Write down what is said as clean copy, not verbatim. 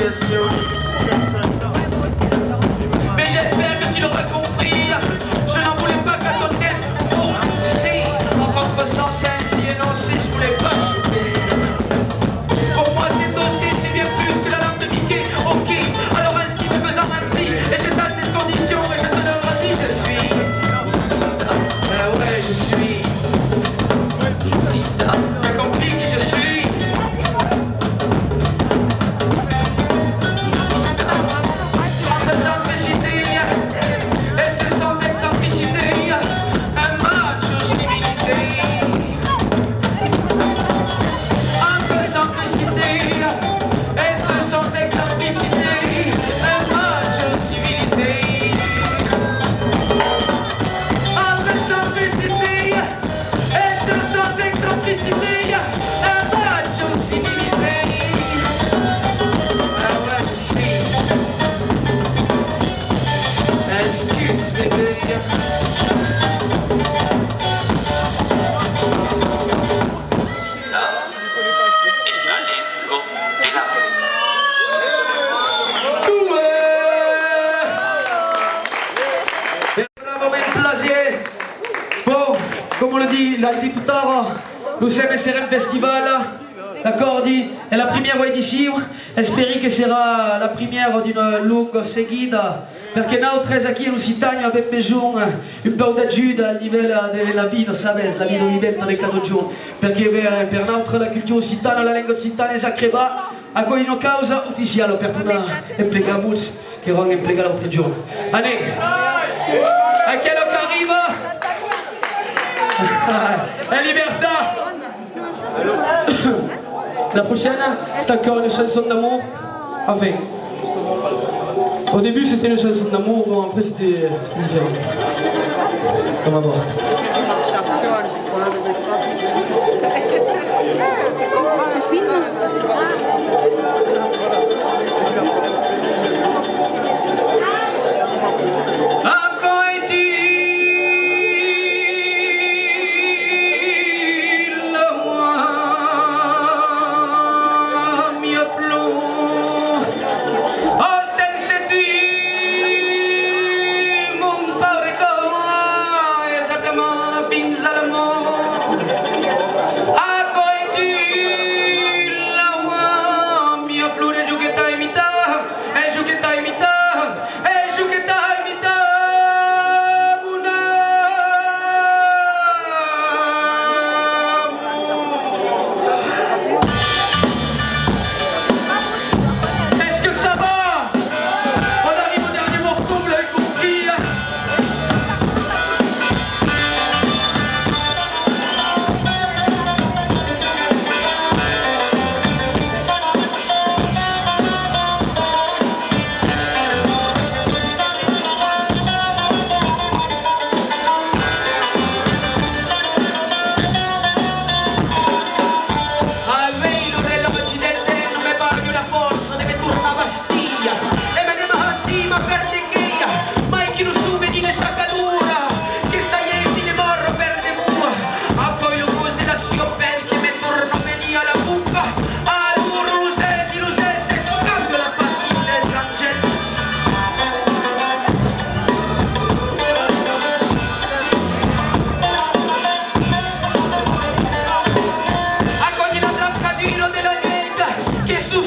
situation. Mais j'espère que tu l'auras compris. Je n'en voulais pas qu'à ton tête. Oh, si, en contresens, c'est ainsi et non, si je voulais pas choper. Pour moi, c'est aussi, c'est bien plus que la lampe de Mickey. Ok, alors ainsi, me faisant ainsi. Et c'est à cette condition que je te le redis, je suis. Ouais, je suis. T'as compris qui je suis? De simplicité, et c'est sans excentricité, un macho civilisé. Un peu simplicité, et c'est sans excentricité, un macho civilisé. Un peu simplicité, et c'est sans excentricité, un macho civilisé. Ah ouais, je suis. Excuse bébé. Bon, comme on l'a dit tout à l'heure, nous sommes un festival, d'accord, dit, è la prima edizione, e spero che sarà la prima di una lunga seguita, perché noi tre qui in Occitanie abbiamo bisogno un po' d'aiuto a livello della vita, sapete, la vita vivente di cada giorno, perché per noi la cultura occitana, la lingua occitana è sacrata, a cui una causa ufficiale per una impiegare che vanno impiegare l'altro giorno. Allez, a quelle heure arrive? Et Libertà. La prochaine, c'est encore une chanson d'amour. Enfin, au début c'était une chanson d'amour, bon après c'était différent. On va voir. Jesús